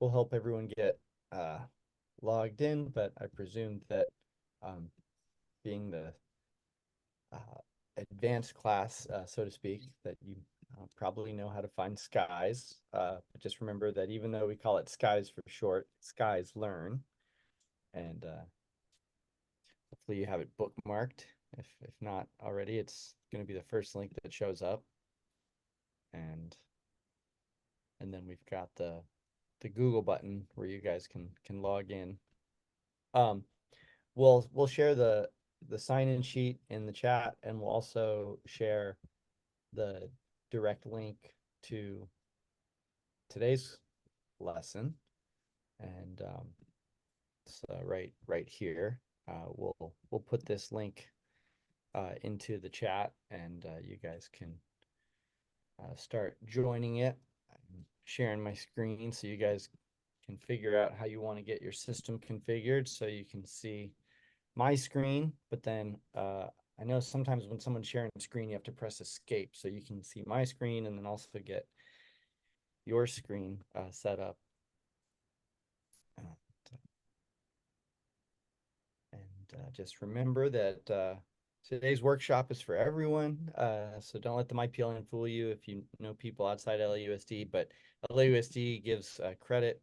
we'll help everyone get uh, logged in, but I presume that um, being the uh, advanced class, so to speak, that you probably know how to find skies. But just remember that even though we call it skies for short, skies learn. And hopefully you have it bookmarked. If not already, it's going to be the first link that shows up. And then we've got the Google button where you guys can log in. Um, we'll share the sign-in sheet in the chat, and we'll also share the direct link to today's lesson. And so right here, we'll put this link into the chat, and you guys can start joining it. I'm sharing my screen so you guys can figure out how you want to get your system configured so you can see my screen, but then I know sometimes when someone's sharing a screen, you have to press escape so you can see my screen and then also get your screen set up. Uh, and just remember that today's workshop is for everyone. So don't let the MyPLN fool you if you know people outside LAUSD, but LAUSD gives credit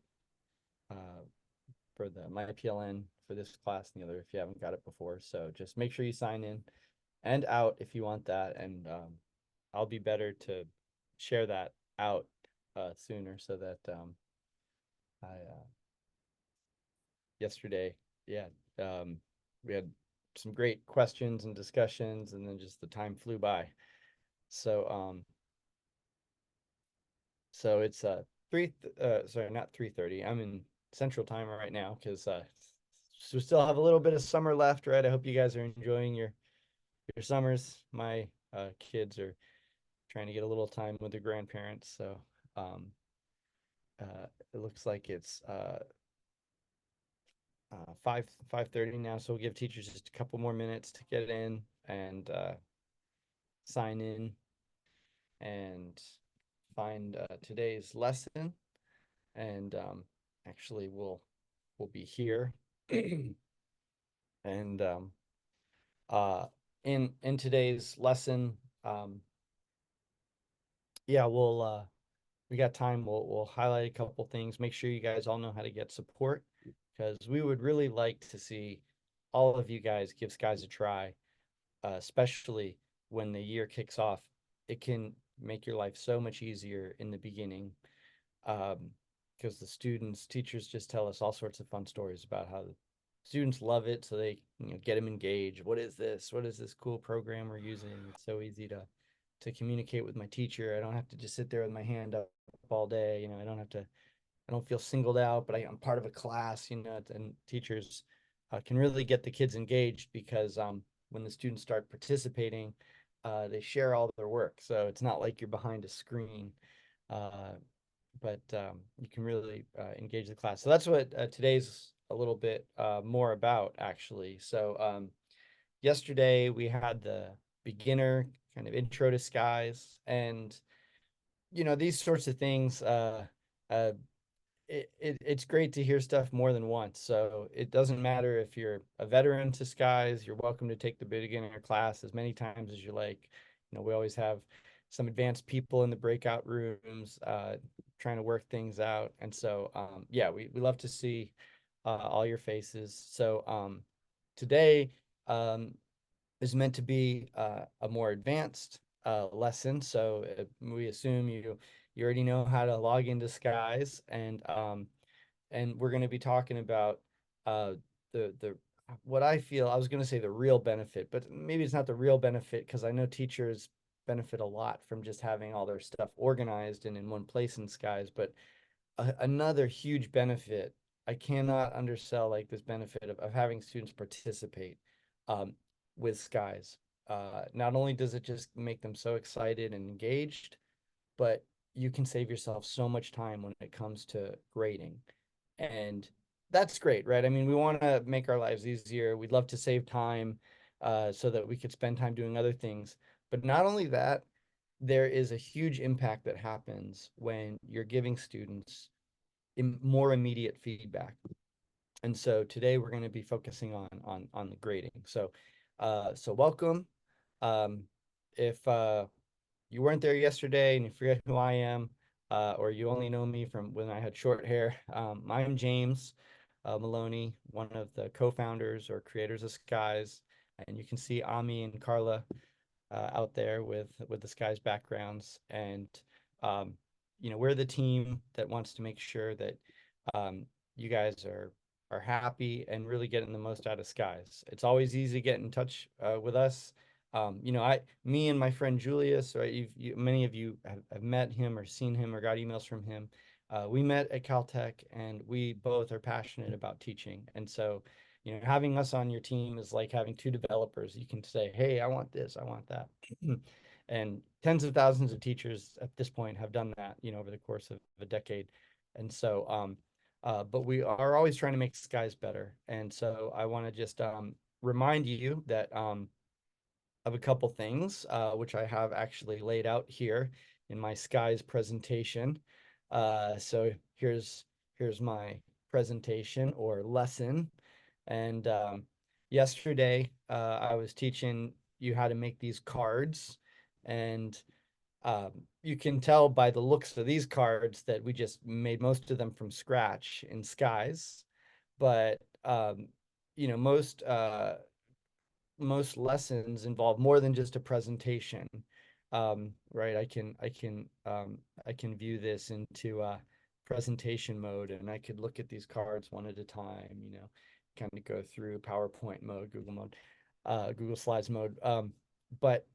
uh, for the MyPLN for this class and the other if you haven't got it before. So just make sure you sign in and out if you want that. And I'll be better to share that out sooner so that I yesterday, yeah, um, we had some great questions and discussions, and then just the time flew by. So so it's sorry, not 3:30. I'm in Central Time right now because so we still have a little bit of summer left, right? I hope you guys are enjoying your summers. My kids are trying to get a little time with their grandparents, so um, it looks like it's 5:30 now, so we'll give teachers just a couple more minutes to get in and sign in and find today's lesson. And actually, we'll be here. And uh, in today's lesson, um, yeah, we got time. We'll highlight a couple things. Make sure you guys all know how to get support because we would really like to see all of you guys give skies a try, especially when the year kicks off. It can make your life so much easier in the beginning um, because the students, teachers just tell us all sorts of fun stories about how the students love it. So they, get them engaged. What is this? What is this cool program we're using? It's so easy to communicate with my teacher. I don't have to just sit there with my hand up all day. I don't have to. I don't feel singled out, but I'm part of a class. And teachers can really get the kids engaged because when the students start participating, they share all their work. So it's not like you're behind a screen. Uh, but you can really engage the class. So that's what today's a little bit more about, actually. So yesterday we had the beginner kind of intro to skies, and these sorts of things. Uh, it's great to hear stuff more than once. So it doesn't matter if you're a veteran to skies, you're welcome to take the beginner class as many times as you like. We always have some advanced people in the breakout rooms trying to work things out. And so, yeah, we love to see all your faces. So today is meant to be a more advanced lesson. So we assume you already know how to log into skies, and we're going to be talking about uh, the what I feel. I was going to say the real benefit, but maybe it's not the real benefit because I know teachers benefit a lot from just having all their stuff organized and in one place in skies. But another huge benefit, I cannot undersell like this benefit of having students participate um, with skies. Not only does it just make them so excited and engaged, but you can save yourself so much time when it comes to grading. And that's great, right? I mean, we want to make our lives easier. We'd love to save time so that we could spend time doing other things. But not only that, there is a huge impact that happens when you're giving students more immediate feedback. And so today we're going to be focusing on the grading. So welcome. Um, if you weren't there yesterday and you forget who I am, or you only know me from when I had short hair, I'm James Maloney, one of the co-founders or creators of Skies, and you can see Ami and Carla out there with the Skies backgrounds, and um, we're the team that wants to make sure that um, you guys are happy and really getting the most out of Skies. It's always easy to get in touch with us. Me and my friend Julius, right? Many of you have met him or seen him or got emails from him. We met at Caltech, and we both are passionate about teaching, and so having us on your team is like having two developers. You can say, hey, I want this, I want that. And tens of thousands of teachers at this point have done that, over the course of a decade. And so, but we are always trying to make skies better. And so I want to just remind you that of a couple things, which I have actually laid out here in my skies presentation. So here's my presentation or lesson. And yesterday, I was teaching you how to make these cards. And you can tell by the looks of these cards that we just made most of them from scratch in Skies. But, most lessons involve more than just a presentation. Right? I can view this into presentation mode, and I could look at these cards one at a time, kind of go through PowerPoint mode, Google mode, Google Slides mode. But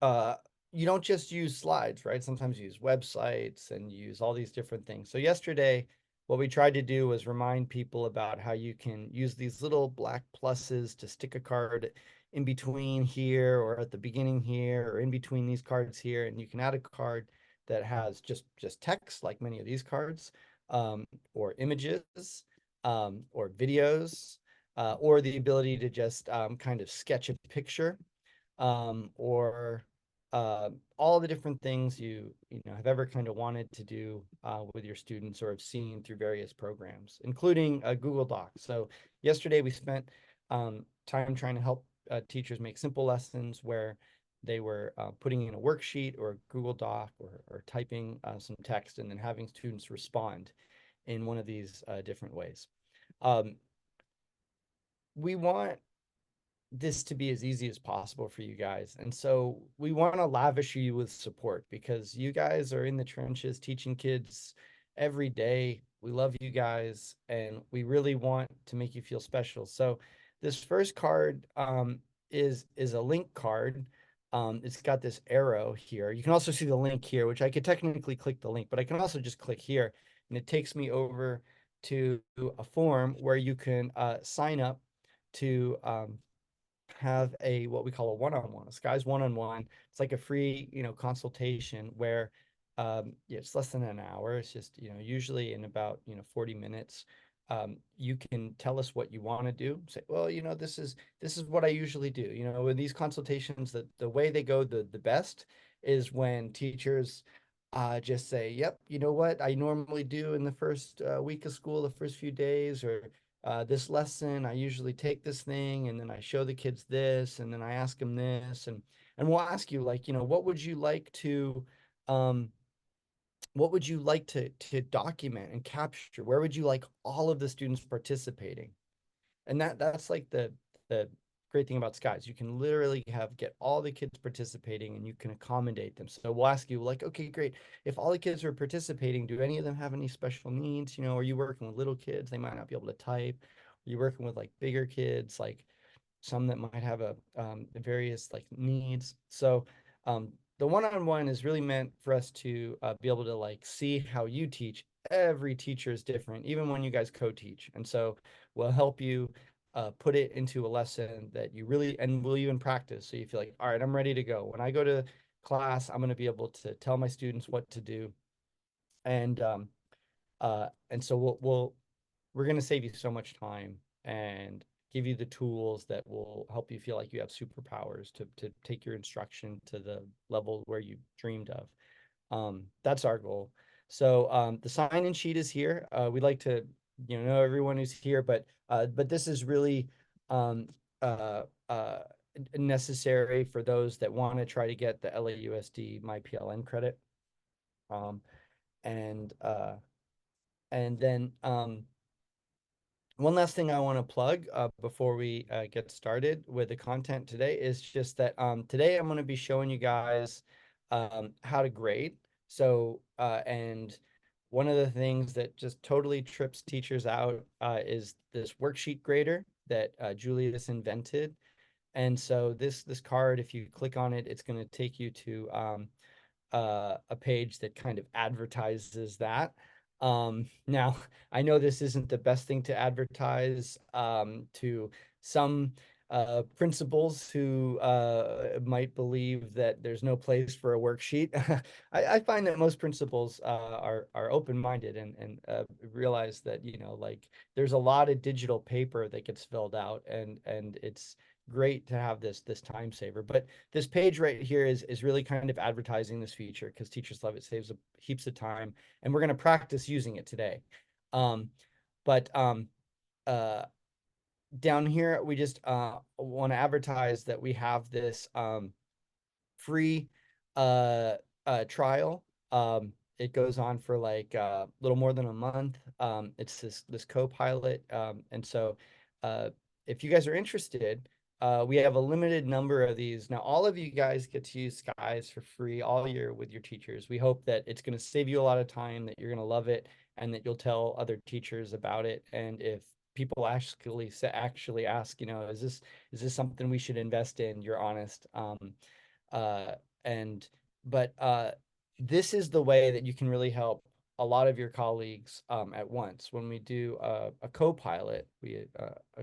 uh, you don't just use slides, right? Sometimes you use websites and you use all these different things. So yesterday, what we tried to do was remind people about how you can use these little black pluses to stick a card in between here or at the beginning here or in between these cards here, and you can add a card that has just text like many of these cards, or images, or videos, or the ability to just kind of sketch a picture, or all the different things you have ever kind of wanted to do with your students or have seen through various programs, including a Google Doc. So yesterday we spent time trying to help teachers make simple lessons where they were putting in a worksheet or a Google Doc, or typing some text and then having students respond in one of these different ways. Um, we want this to be as easy as possible for you guys. And so we want to lavish you with support because you guys are in the trenches teaching kids every day. We love you guys and we really want to make you feel special. So this first card is a link card. It's got this arrow here. You can also see the link here, which I could technically click the link, but I can also just click here and it takes me over to a form where you can sign up to have a what we call a one-on-one, a Skies one-on-one. It's like a free, consultation where yeah, it's less than an hour. It's just, usually in about, 40 minutes. You can tell us what you want to do. Say, well, this is what I usually do. In these consultations, the way they go the best is when teachers just say, yep, you know what I normally do in the first week of school, the first few days, or this lesson, I usually take this thing and then I show the kids this and then I ask them this, and we'll ask you like, um, what would you like to document and capture? Where would you like all of the students participating? And that's like the great thing about Skies. You can literally get all the kids participating and you can accommodate them. So we'll ask you like, okay, great. If all the kids are participating, do any of them have any special needs? Are you working with little kids? They might not be able to type. Are you working with like bigger kids, like some that might have a various like needs? So the one-on-one is really meant for us to be able to like see how you teach. Every teacher is different, even when you guys co-teach. And so we'll help you put it into a lesson that you really, and we'll even practice. So you feel like, all right, I'm ready to go. When I go to class, I'm going to be able to tell my students what to do. And so we're going to save you so much time and give you the tools that will help you feel like you have superpowers to take your instruction to the level where you dreamed of. That's our goal. So the sign-in sheet is here. We like to, know everyone who's here, but this is really um, uh, uh, necessary for those that want to try to get the LAUSD MyPLN credit. Um, and then one last thing I want to plug before we get started with the content today is just that today I'm going to be showing you guys how to grade. So, and one of the things that just totally trips teachers out is this worksheet grader that Julius invented. And so this card, if you click on it, it's going to take you to a page that kind of advertises that. Now, I know this isn't the best thing to advertise to some principals who might believe that there's no place for a worksheet. I find that most principals are open-minded and realize that, like there's a lot of digital paper that gets filled out and it's great to have this time saver. But this page right here is really kind of advertising this feature because teachers love it, saves heaps of time, and we're going to practice using it today. Um, but uh, down here, we just want to advertise that we have this free uh, trial. It goes on for like a little more than a month. It's this co-pilot, and so uh, if you guys are interested, we have a limited number of these. Now, all of you guys get to use Skies for free all year with your teachers. We hope that it's going to save you a lot of time, that you're going to love it, and that you'll tell other teachers about it. And if people actually ask, is this something we should invest in? You're honest. Uh, and but this is the way that you can really help a lot of your colleagues at once. When we do a co-pilot, we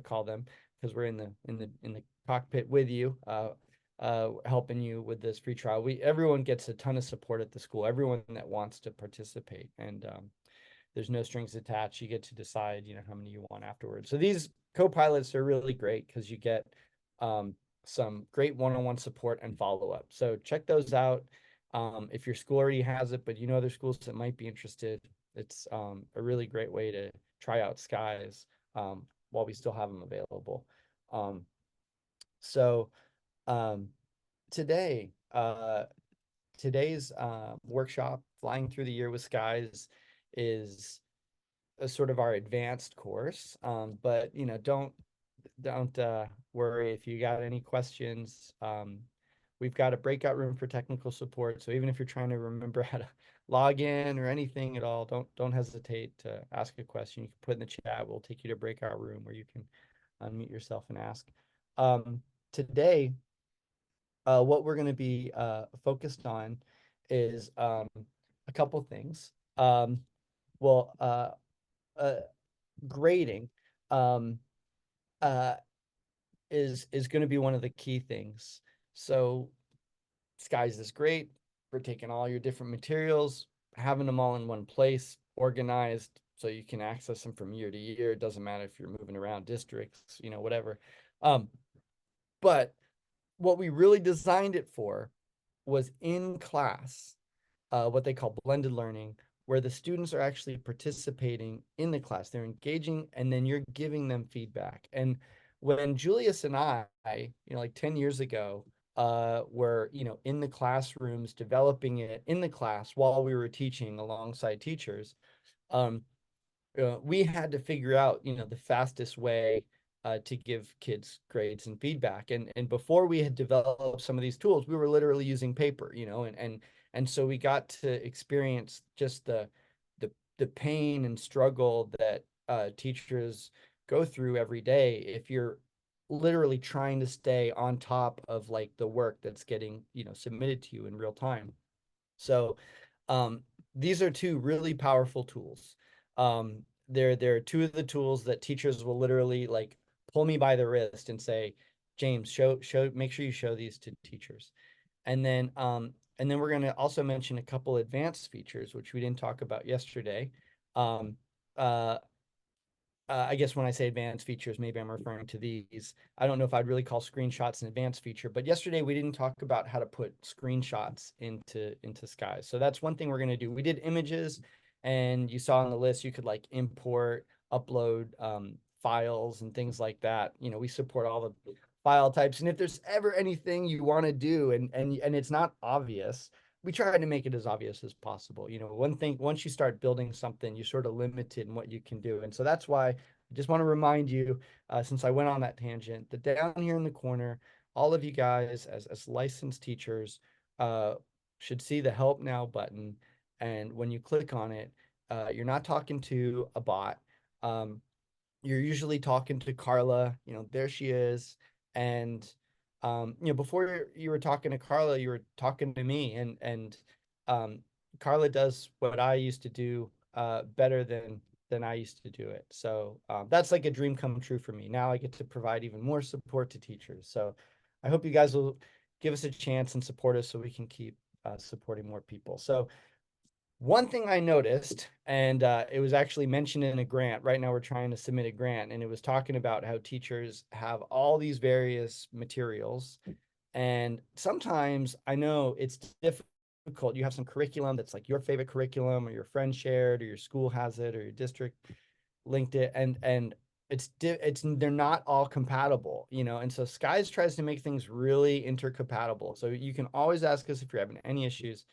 call them because we're in the cockpit with you, helping you with this free trial. Everyone gets a ton of support at the school. Everyone that wants to participate, and there's no strings attached. You get to decide, how many you want afterwards. So these co-pilots are really great because you get um, some great one-on-one support and follow-up. So check those out. If your school already has it, but you know other schools that might be interested, it's a really great way to try out Skies while we still have them available. Um, so um, today, today's workshop, Flying Through the Year with Skies, is a sort of our advanced course. But don't worry if you got any questions. We've got a breakout room for technical support. So even if you're trying to remember how to log in or anything at all, don't hesitate to ask a question. You can put in the chat. We'll take you to breakout room where you can unmute yourself and ask. Today, what we're going to be focused on is a couple things. Well, uh, grading um, uh, is going to be one of the key things. So Skies is great for taking all your different materials, having them all in one place, organized, so you can access them from year to year. It doesn't matter if you're moving around districts, whatever. Um, but what we really designed it for was in class, what they call blended learning, where the students are actually participating in the class. They're engaging, and then you're giving them feedback. And when Julius and I, like 10 years ago, were, in the classrooms, developing it in the class while we were teaching alongside teachers, um, we had to figure out, the fastest way to give kids grades and feedback. And before we had developed some of these tools, we were literally using paper, and so we got to experience just the pain and struggle that teachers go through every day if you're literally trying to stay on top of like the work that's getting, submitted to you in real time. So um, these are two really powerful tools. They're two of the tools that teachers will literally like pull me by the wrist and say, James, make sure you show these to teachers. And then we're going to also mention a couple advanced features, which we didn't talk about yesterday. Um, uh, I guess when I say advanced features, maybe I'm referring to these. I don't know if I'd really call screenshots an advanced feature, but yesterday we didn't talk about how to put screenshots into skies. So that's one thing we're going to do. We did images, and you saw on the list you could like import, upload files and things like that. You know, we support all the file types, and if there's ever anything you want to do and it's not obvious, we try to make it as obvious as possible. You know, one thing, once you start building something, you're sort of limited in what you can do. And so that's why I just want to remind you, since I went on that tangent, that down here in the corner, all of you guys as licensed teachers uh, should see the Help Now button. And when you click on it, you're not talking to a bot. Um, you're usually talking to Carla, you know, there she is. And you know, before you were talking to Carla, you were talking to me, and um Carla does what I used to do better than I used to do it. So that's like a dream come true for me. Now I get to provide even more support to teachers. So I hope you guys will give us a chance and support us so we can keep supporting more people. So one thing I noticed, and it was actually mentioned in a grant. Right now, we're trying to submit a grant, and it was talking about how teachers have all these various materials. And sometimes I know it's difficult. You have some curriculum that's like your favorite curriculum, or your friend shared, or your school has it, or your district linked it, and it's they're not all compatible, you know. And so Skies tries to make things really intercompatible. So you can always ask us if you're having any issues.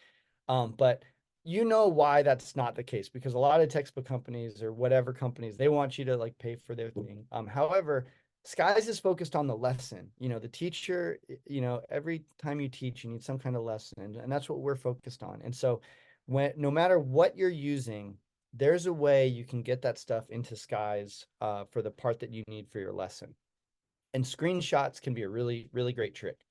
But you know why that's not the case, because a lot of textbook companies or whatever companies, they want you to like pay for their thing. However, Skies is focused on the lesson. You know, the teacher, you know, every time you teach, you need some kind of lesson, and that's what we're focused on. And so when no matter what you're using, there's a way you can get that stuff into Skies for the part that you need for your lesson. And screenshots can be a really, really great trick.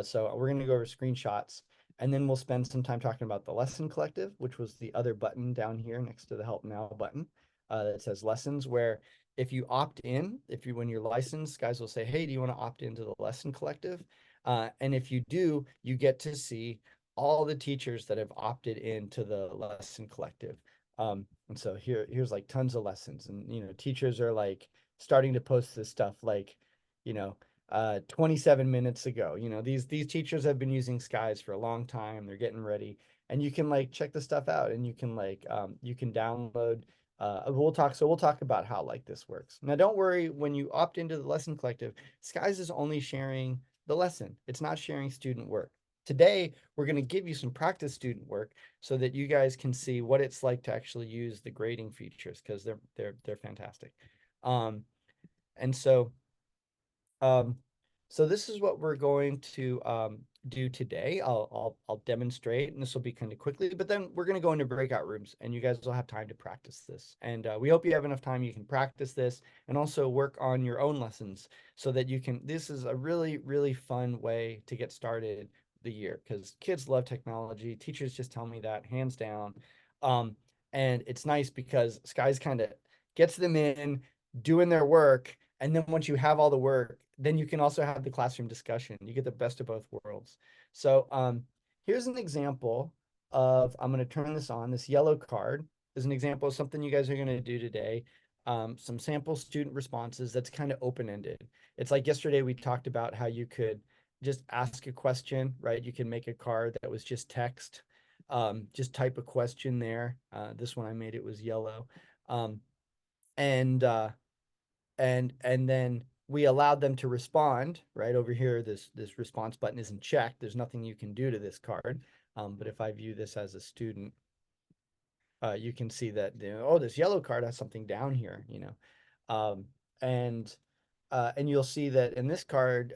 So we're going to go over screenshots, and then we'll spend some time talking about the lesson collective, which was the other button down here next to the Help Now button that says lessons, where if you opt in, if you when you're licensed, guys will say, hey, do you want to opt into the lesson collective? And if you do, you get to see all the teachers that have opted into the lesson collective. And so here's like tons of lessons, and you know, teachers are like starting to post this stuff like, you know, 27 minutes ago. You know, these teachers have been using Skies for a long time. They're getting ready, and you can like check the stuff out, and you can like you can download. We'll talk about how like this works. Now, don't worry, when you opt into the lesson collective, Skies is only sharing the lesson. It's not sharing student work. Today, we're going to give you some practice student work so that you guys can see what it's like to actually use the grading features, because they're fantastic. Um, and so um, so this is what we're going to do today. I'll demonstrate, and this will be kind of quickly, but then we're going to go into breakout rooms, and you guys will have time to practice this. And we hope you have enough time you can practice this and also work on your own lessons so that you can. This is a really, really fun way to get started the year, because kids love technology. Teachers just tell me that hands down. Um, and it's nice because Skies kind of gets them in doing their work, and then once you have all the work, then you can also have the classroom discussion. You get the best of both worlds. So here's an example of, I'm going to turn this on. This yellow card is an example of something you guys are going to do today. Some sample student responses that's kind of open-ended. It's like yesterday we talked about how you could just ask a question, right? You can make a card that was just text. Just type a question there. This one I made, it was yellow. Um, and and then we allowed them to respond right over here. This response button isn't checked. There's nothing you can do to this card. But if I view this as a student, you can see that, you know, oh, this yellow card has something down here, you know. um, and and you'll see that in this card,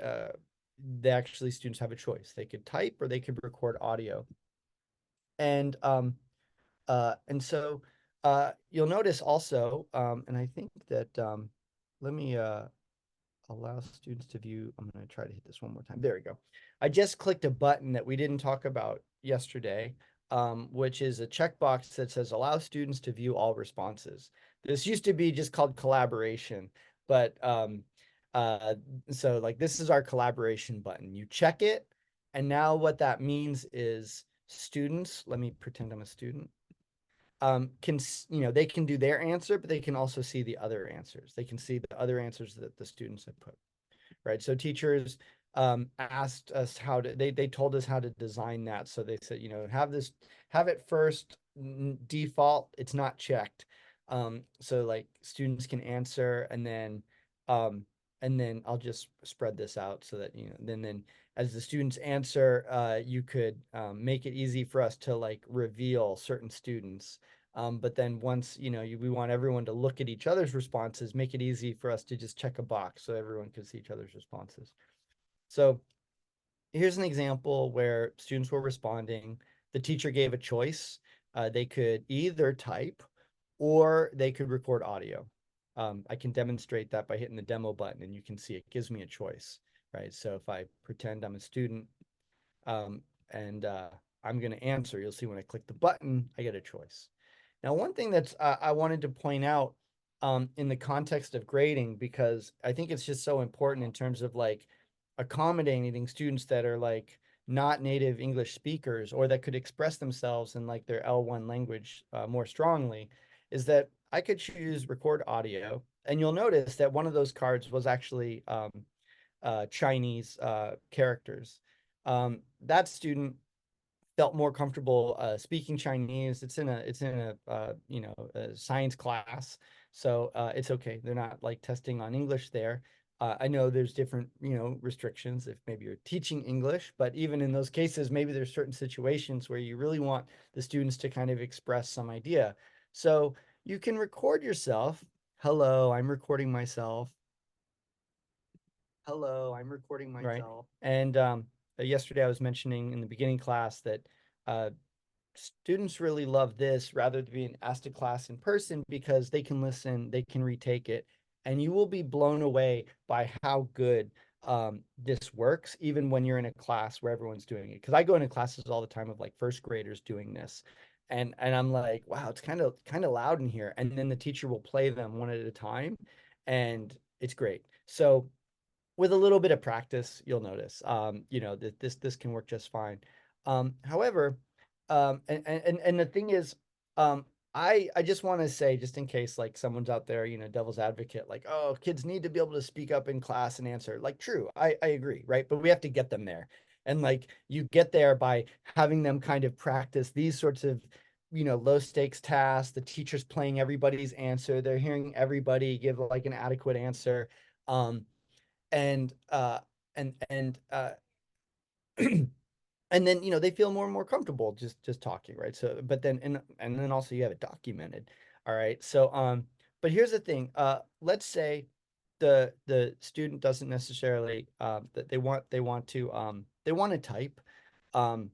they actually, students have a choice. They could type or they could record audio. And so you'll notice also, and I think that let me allow students to view. I'm going to try to hit this one more time. There we go. I just clicked a button that we didn't talk about yesterday, which is a checkbox that says allow students to view all responses. This used to be just called collaboration, but uh, so like this is our collaboration button. You check it, and now what that means is students, let me pretend I'm a student. can, they can do their answer, but they can also see the other answers. They can see the other answers that the students have put, right? So teachers asked us how to, they told us how to design that. So they said, have it first default, it's not checked. So like students can answer, um, and then I'll just spread this out so that, then as the students answer, you could make it easy for us to like reveal certain students. But then once, we want everyone to look at each other's responses, make it easy for us to just check a box so everyone can see each other's responses. So here's an example where students were responding. The teacher gave a choice. They could either type or they could record audio. I can demonstrate that by hitting the demo button, and you can see it gives me a choice, right? So if I pretend I'm a student, um, and I'm going to answer, you'll see when I click the button, I get a choice. Now, one thing that's I wanted to point out in the context of grading, because I think it's just so important in terms of like accommodating students that are like not native English speakers or that could express themselves in like their L1 language more strongly, is that I could choose record audio, and you'll notice that one of those cards was actually Chinese characters. That student felt more comfortable speaking Chinese. It's in a science class, so it's okay. They're not like testing on English there. I know there's different restrictions if maybe you're teaching English, but even in those cases, maybe there's certain situations where you really want the students to kind of express some idea. So you can record yourself. Hello, I'm recording myself. Hello, I'm recording myself. Right. And yesterday I was mentioning in the beginning class that uh, students really love this rather than being asked to class in person because they can listen, they can retake it, and you will be blown away by how good this works, even when you're in a class where everyone's doing it. Because I go into classes all the time of like first graders doing this, and I'm like, wow, it's kind of loud in here, and then the teacher will play them one at a time, and it's great. So with a little bit of practice, you'll notice, that this can work just fine. However, and the thing is, I just want to say, just in case like someone's out there, devil's advocate, like, oh, kids need to be able to speak up in class and answer. Like, true, I agree, right? But we have to get them there, and like you get there by having them kind of practice these sorts of low stakes tasks. The teacher's playing everybody's answer. They're hearing everybody give like an adequate answer. And and and uh and then they feel more and more comfortable just talking, right? So but then and then also you have it documented. All right, so but here's the thing. Let's say the student doesn't necessarily that they want to type, um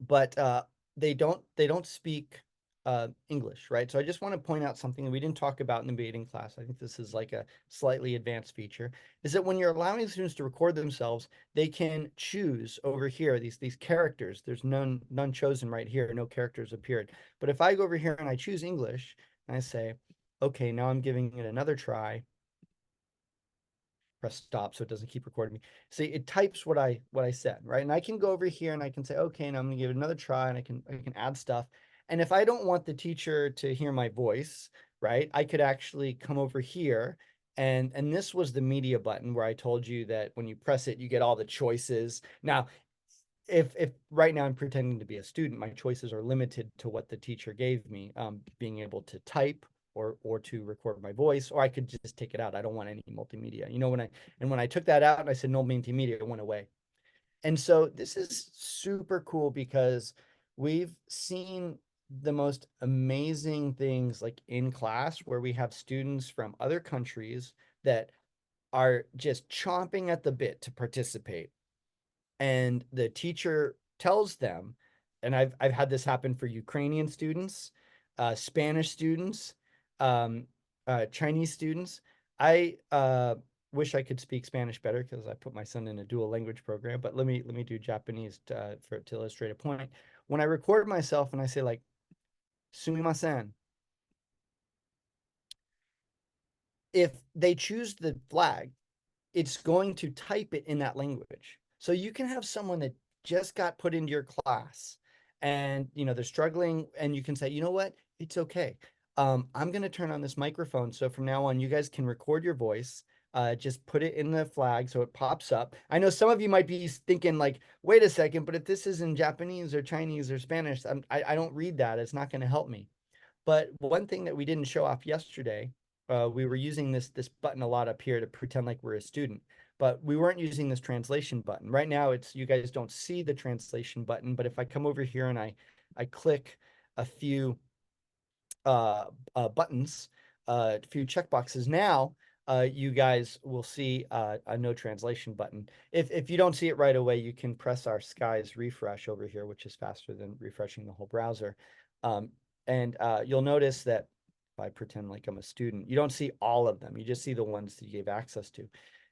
but they don't speak English, right? So I just want to point out something that we didn't talk about in the beginning class. I think this is like a slightly advanced feature, is that when you're allowing students to record themselves, they can choose over here these characters. There's none chosen right here. No characters appeared. But if I go over here and I choose English and I say, okay, now I'm giving it another try, press stop so it doesn't keep recording me. See, it types what I said, right? And I can go over here and I can say, okay, now I'm gonna give it another try, and I can add stuff. And if I don't want the teacher to hear my voice, right, I could actually come over here, and this was the media button where I told you that when you press it, you get all the choices. Now, if right now I'm pretending to be a student, my choices are limited to what the teacher gave me, being able to type or to record my voice, or I could just take it out. I don't want any multimedia. When I took that out and I said no multimedia, it went away. And so this is super cool because we've seen the most amazing things like in class where we have students from other countries that are just chomping at the bit to participate, and the teacher tells them, and I've had this happen for Ukrainian students, Spanish students, um, Chinese students. I wish I could speak Spanish better because I put my son in a dual language program. But let me do Japanese to illustrate a point. When I record myself and I say like "sumimasen," if they choose the flag, it's going to type it in that language. So you can have someone that just got put into your class and they're struggling, and you can say, you know what, it's okay. I'm going to turn on this microphone, so from now on you guys can record your voice. Just put it in the flag so it pops up. I know some of you might be thinking like, wait a second, but if this is in Japanese or Chinese or Spanish, I don't read that, it's not going to help me. But one thing that we didn't show off yesterday, we were using this button a lot up here to pretend like we're a student, but we weren't using this translation button. Right now, it's you guys don't see the translation button, but if I come over here and I click a few uh, buttons, a few checkboxes, now you guys will see a no translation button. If you don't see it right away, you can press our skies refresh over here, which is faster than refreshing the whole browser. Um, and you'll notice that if I pretend like I'm a student, you don't see all of them. You just see the ones that you gave access to.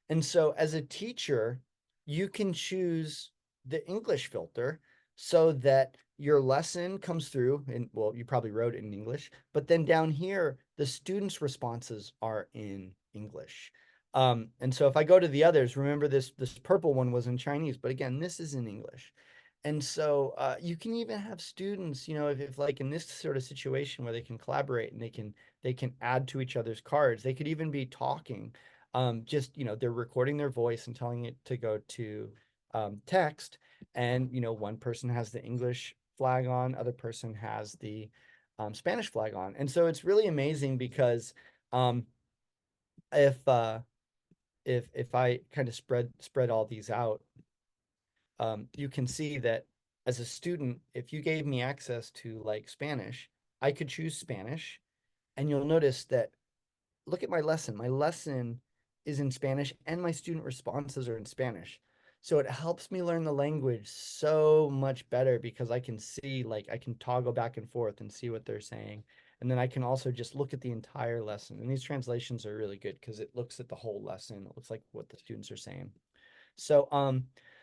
And so as a teacher, you can choose the English filter so that your lesson comes through, and well, you probably wrote it in English, but then down here, the students' responses are in English. And so if I go to the others, remember this purple one was in Chinese, but again, this is in English. And so you can even have students, if like in this sort of situation where they can collaborate and they can add to each other's cards, they could even be talking. Just they're recording their voice and telling it to go to text, and one person has the English flag on, other person has the Spanish flag on, and so it's really amazing because um, if if I kind of spread all these out, you can see that as a student, if you gave me access to like Spanish, I could choose Spanish, and you'll notice that look at my lesson. My lesson is in Spanish and my student responses are in Spanish. So it helps me learn the language so much better because I can see, like, I can toggle back and forth and see what they're saying. And then I can also just look at the entire lesson. And these translations are really good because it looks at the whole lesson. It looks like what the students are saying. So,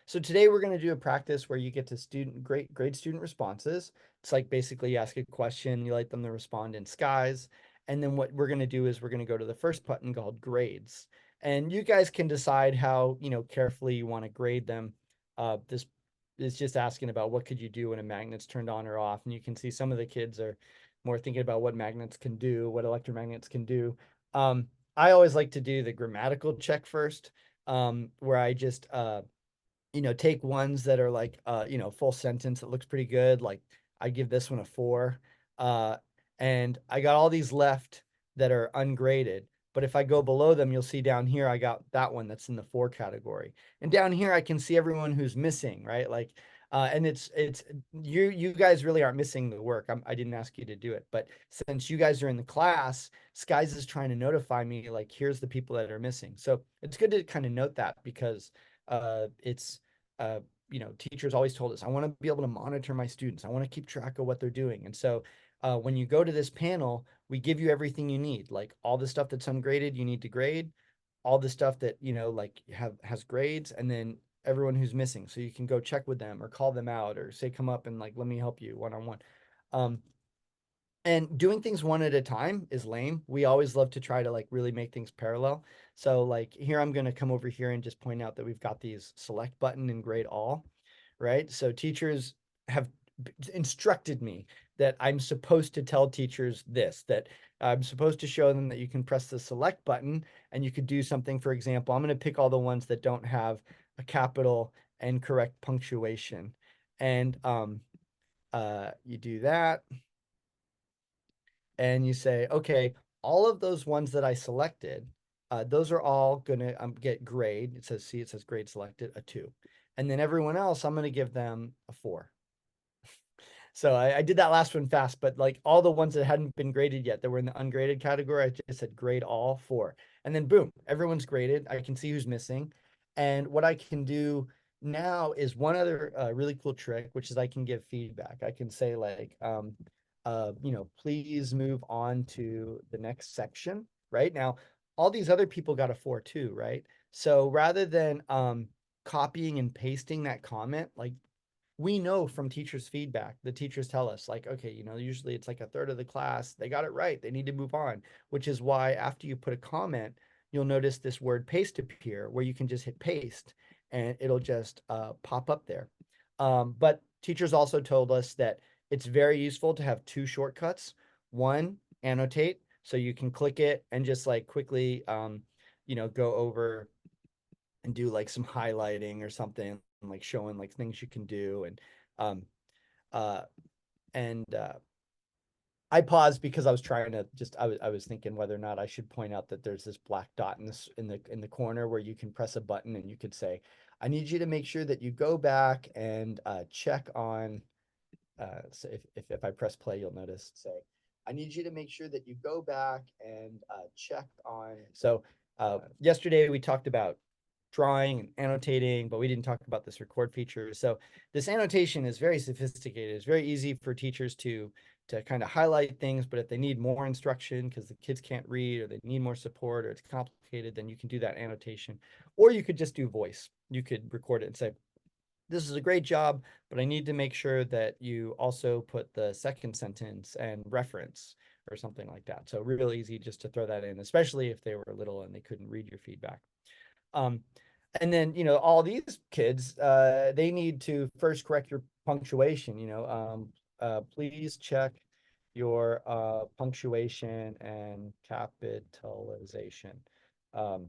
so today we're going to do a practice where you get to grade student responses. It's like basically you ask a question, you like them to respond in skies, and then what we're going to do is we're going to go to the first button called grades, and you guys can decide how carefully you want to grade them. This is just asking about what could you do when a magnet's turned on or off, and you can see some of the kids are more thinking about what magnets can do, what electromagnets can do. I always like to do the grammatical check first, where I just take ones that are like full sentence that looks pretty good. Like I give this one a 4. Uh, and I got all these left that are ungraded. But if I go below them, you'll see down here I got that one that's in the 4 category. And down here I can see everyone who's missing, right? Like and it's you guys really aren't missing the work. I didn't ask you to do it, but since you guys are in the class, Skies is trying to notify me like here's the people that are missing. So it's good to kind of note that because it's uh, teachers always told us, I want to be able to monitor my students. I want to keep track of what they're doing. And so when you go to this panel, we give you everything you need, like all the stuff that's ungraded, you need to grade, all the stuff that, like has grades, and then everyone who's missing. So you can go check with them or call them out or say, come up and like, let me help you one-on-one. And doing things one at a time is lame. We always love to try to like really make things parallel. So like here, I'm going to come over here and just point out that we've got these select button and grade all, right? So teachers have instructed me that I'm supposed to tell teachers this, that I'm supposed to show them that you can press the select button and you could do something. For example, I'm going to pick all the ones that don't have a capital and correct punctuation. And you do that and you say, okay, all of those ones that I selected, those are all gonna get grade. It says, see, it says grade selected, a 2. And then everyone else, I'm gonna give them a 4. So I did that last one fast, but like all the ones that hadn't been graded yet that were in the ungraded category, I just said grade all 4. And then boom, everyone's graded. I can see who's missing. And what I can do now is one other really cool trick, which is I can give feedback. I can say like, please move on to the next section, right? Now, all these other people got a 4 too, right? So rather than copying and pasting that comment, like we know from teachers' feedback, the teachers tell us like, okay, usually it's like a third of the class, they got it right, they need to move on, which is why after you put a comment, you'll notice this word paste appear where you can just hit paste and it'll just pop up there. But teachers also told us that it's very useful to have two shortcuts. One, annotate, so you can click it and just like quickly, go over and do like some highlighting or something, like showing like things you can do. Um, uh, and I paused because I was trying to just I was thinking whether or not I should point out that there's this black dot in this in the corner where you can press a button and you could say, I need you to make sure that you go back and check on so if I press play, you'll notice say, I need you to make sure that you go back and check on. So yesterday we talked about drawing and annotating, but we didn't talk about this record feature. So this annotation is very sophisticated. It's very easy for teachers to kind of highlight things, but if they need more instruction because the kids can't read or they need more support or it's complicated, then you can do that annotation. Or you could just do voice. You could record it and say, this is a great job, but I need to make sure that you also put the second sentence and reference or something like that. So real easy just to throw that in, especially if they were little and they couldn't read your feedback. Um, and then, all these kids, they need to first correct your punctuation, please check your punctuation and capitalization. Um,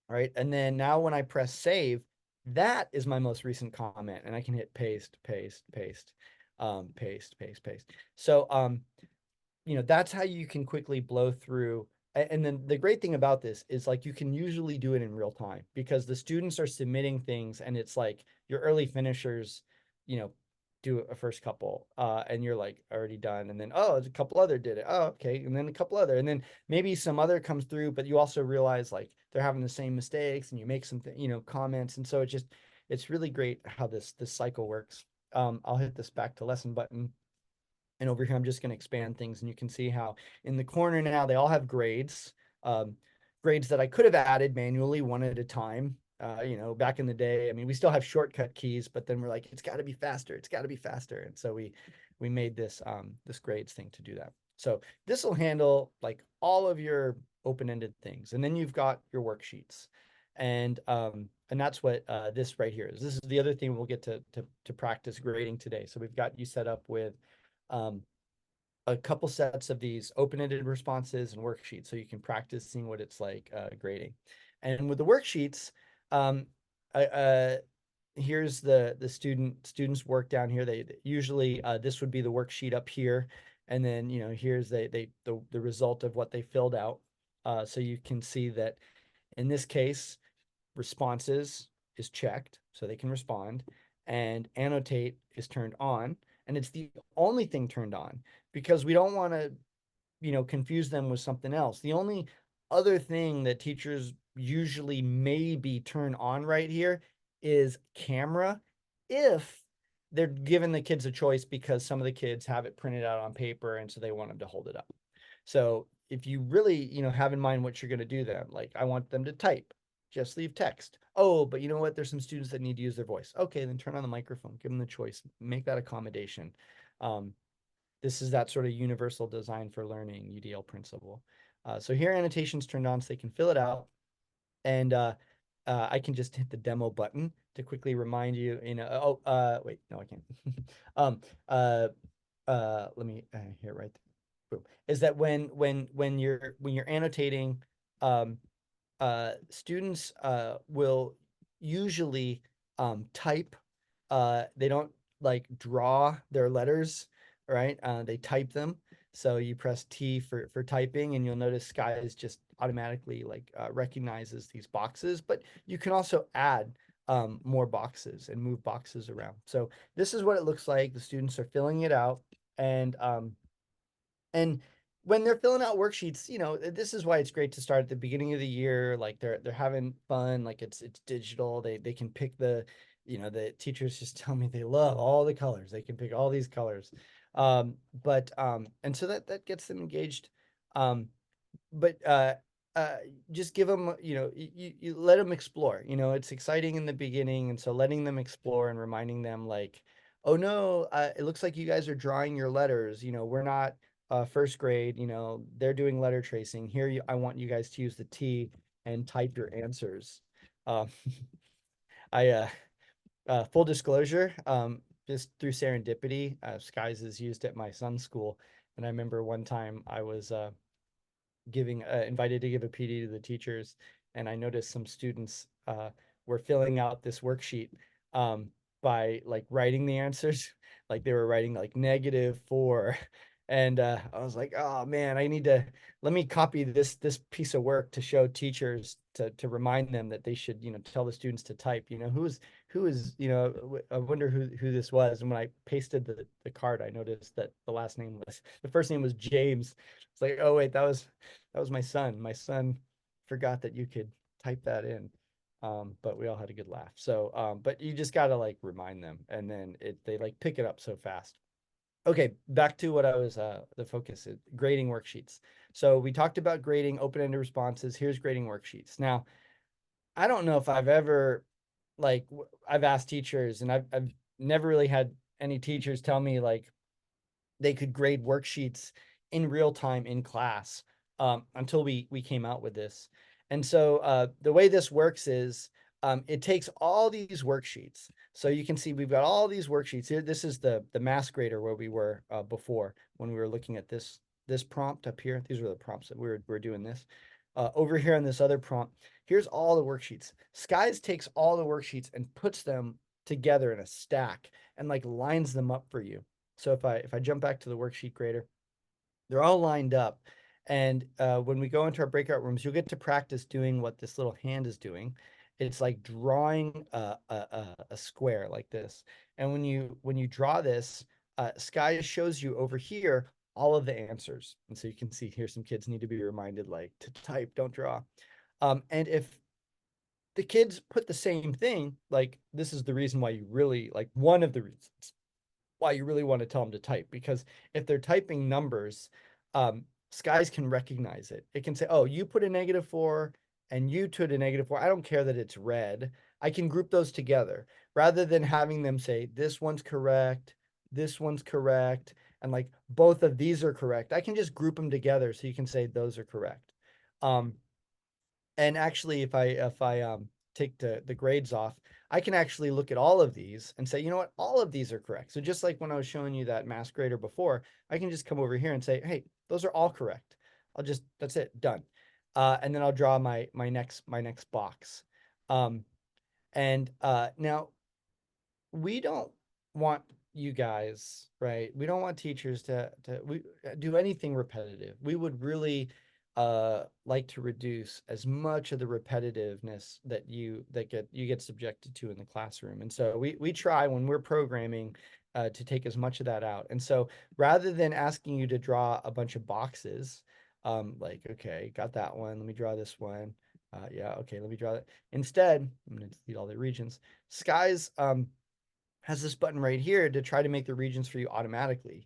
right? And then now when I press save, that is my most recent comment, and I can hit paste, paste, paste, paste, paste, paste. So, that's how you can quickly blow through. And then the great thing about this is like you can usually do it in real time because the students are submitting things and it's like your early finishers, you know, do a first couple and you're like already done. And then, oh, a couple other did it. Oh, okay. And then a couple other. And then maybe some other comes through, but you also realize like they're having the same mistakes and you make some, comments. And so it's really great how this cycle works. I'll hit this back to lesson button. And over here, I'm just going to expand things. And you can see how in the corner now, they all have grades, um, grades that I could have added manually one at a time. Back in the day, I mean, we still have shortcut keys, but then we're like, it's got to be faster. It's got to be faster. And so we made this grades thing to do that. So this will handle like all of your open-ended things. And then you've got your worksheets. And that's what this right here is. This is the other thing we'll get to practice grading today. So we've got you set up with um, a couple sets of these open-ended responses and worksheets so you can practice seeing what it's like grading. And with the worksheets, um, here's the students work down here. They usually this would be the worksheet up here, and then here's the result of what they filled out. So you can see that in this case, responses is checked so they can respond, and annotate is turned on, and it's the only thing turned on because we don't want to confuse them with something else. The only other thing that teachers usually maybe turn on right here is camera if they're giving the kids a choice because some of the kids have it printed out on paper and so they want them to hold it up. So if you really have in mind what you're going to do then, like I want them to type, just leave text. Oh, but you know what? There's some students that need to use their voice. Okay, then turn on the microphone, give them the choice, make that accommodation. This is that sort of universal design for learning UDL principle. So here annotations turned on so they can fill it out. And I can just hit the demo button to quickly remind you, wait, no, I can't. um, Let me here, right there. Boom. Is that when you're annotating, students will usually type. They don't like draw their letters, right? They type them. So you press T for typing, and you'll notice Sky is just automatically like recognizes these boxes. But you can also add more boxes and move boxes around. So this is what it looks like. The students are filling it out, and when they're filling out worksheets, this is why it's great to start at the beginning of the year. Like they're having fun, like it's digital. They can pick the teachers just tell me they love all the colors. They can pick all these colors. And so that gets them engaged. But just give them, you let them explore. It's exciting in the beginning, and so letting them explore and reminding them like, oh no, it looks like you guys are drawing your letters. We're not first grade. They're doing letter tracing. Here, I want you guys to use the T and type your answers. Uh, I Full disclosure, just through serendipity. Skies is used at my son's school, and I remember one time I was giving invited to give a PD to the teachers, and I noticed some students were filling out this worksheet um, by like writing the answers, like they were writing like -4, and I was like, oh man, I need to let me copy this piece of work to show teachers to remind them that they should tell the students to type. Who is I wonder who this was, and when I pasted the card, I noticed that the first name was James. It's like, oh wait, that was my son. My son forgot that you could type that in. But we all had a good laugh. So, but you just gotta like remind them, and then they like pick it up so fast. Okay, back to what I was the focus is grading worksheets. So we talked about grading open-ended responses. Here's grading worksheets. Now, I don't know if I've ever like I've asked teachers, and I've never really had any teachers tell me like they could grade worksheets in real time in class until we came out with this. And so the way this works is it takes all these worksheets. So you can see we've got all these worksheets here. This is the mass grader where we were before when we were looking at this prompt up here. These were the prompts that we were doing this. Over here on this other prompt, here's all the worksheets. Skies takes all the worksheets and puts them together in a stack and like lines them up for you. So if I jump back to the worksheet grader, they're all lined up. And when we go into our breakout rooms, you'll get to practice doing what this little hand is doing. It's like drawing a square like this. And when you draw this, Sky shows you over here all of the answers. And so you can see here some kids need to be reminded like to type, don't draw. And if the kids put the same thing, like this is the reason why you really like one of the reasons why you really want to tell them to type, because if they're typing numbers, skies can recognize it. It can say, oh, you put a -4 and you put a -4. I don't care that it's red. I can group those together rather than having them say this one's correct, and like both of these are correct. I can just group them together so you can say those are correct. um, and actually, if I take the grades off, I can actually look at all of these and say, you know what, all of these are correct. So just like when I was showing you that mass grader before, I can just come over here and say, hey, those are all correct. That's it, done. And then I'll draw my next box. Um, and now we don't want you guys, right? We don't want teachers to we do anything repetitive. We would really like to reduce as much of the repetitiveness that you get subjected to in the classroom. And so we try when we're programming to take as much of that out. And so rather than asking you to draw a bunch of boxes, like, okay, got that one, let me draw this one. Yeah, okay, let me draw that. Instead, I'm going to delete all the regions. Skies has this button right here to try to make the regions for you automatically.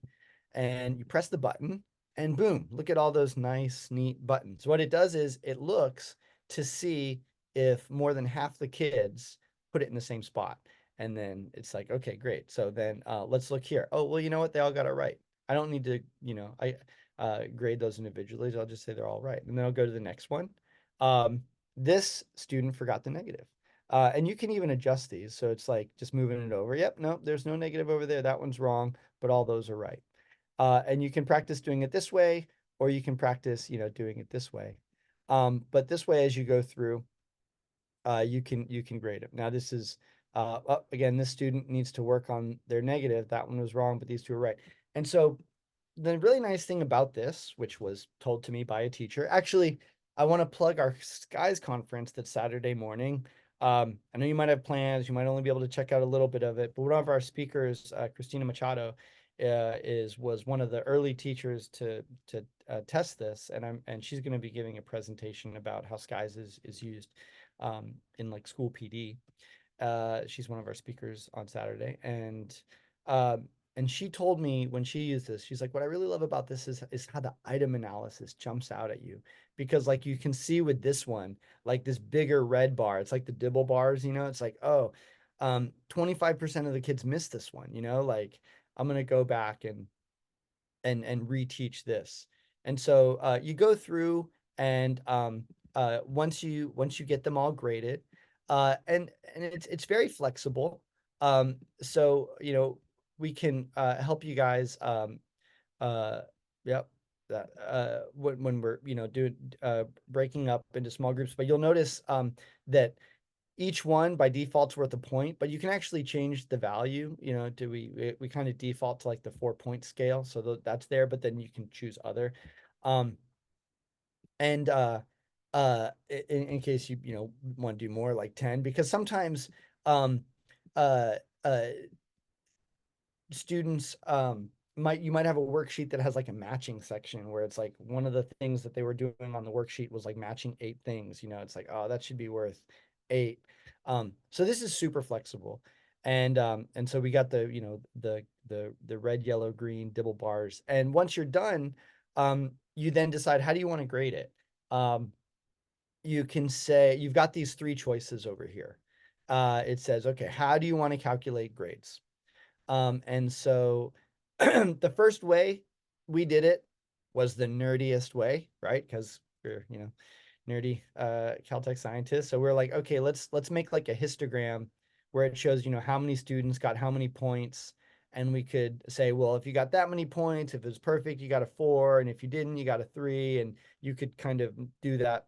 And you press the button and boom, look at all those nice, neat buttons. What it does is it looks to see if more than half the kids put it in the same spot. And then it's like, okay, great. So then let's look here. Oh, well, you know what? They all got it right. I don't need to, I grade those individually. I'll just say they're all right. And then I'll go to the next one. Um, this student forgot the negative. And you can even adjust these. So it's like just moving it over. Yep, no, there's no negative over there. That one's wrong, but all those are right. And you can practice doing it this way, or you can practice, doing it this way. But this way, as you go through, you can grade it. Now, this is again, this student needs to work on their negative. That one was wrong, but these two are right. And so the really nice thing about this, which was told to me by a teacher, actually, I want to plug our Skies conference that's Saturday morning. I know you might have plans, you might only be able to check out a little bit of it, but one of our speakers, Christina Machado, was one of the early teachers to test this, and she's going to be giving a presentation about how Skies is used in like school PD. She's one of our speakers on Saturday, and she told me when she used this, she's like, what I really love about this is how the item analysis jumps out at you. Because like you can see with this one, like this bigger red bar, it's like the dibble bars, it's like, oh, 25% of the kids missed this one, like I'm gonna go back and reteach this. And so you go through and once you get them all graded, and it's very flexible. So we can help you guys. Uh, yep. That when we're doing breaking up into small groups, but you'll notice that each one by default's worth a point, but you can actually change the value. Do we kind of default to like the 4 point scale, so that's there, but then you can choose other. Um, and in case you want to do more like 10, because sometimes um uh uh students might have a worksheet that has like a matching section where it's like one of the things that they were doing on the worksheet was like matching 8 things. It's like, oh, that should be worth 8. So this is super flexible. And so we got the red, yellow, green dibble bars. And once you're done, you then decide, how do you want to grade it? You can say you've got these 3 choices over here. It says, okay, how do you want to calculate grades? And so the first way we did it was the nerdiest way, right? Because we're, nerdy Caltech scientists. So we're like, okay, let's make like a histogram where it shows, how many students got how many points. And we could say, well, if you got that many points, if it was perfect, you got a 4, and if you didn't, you got a 3. And you could kind of do that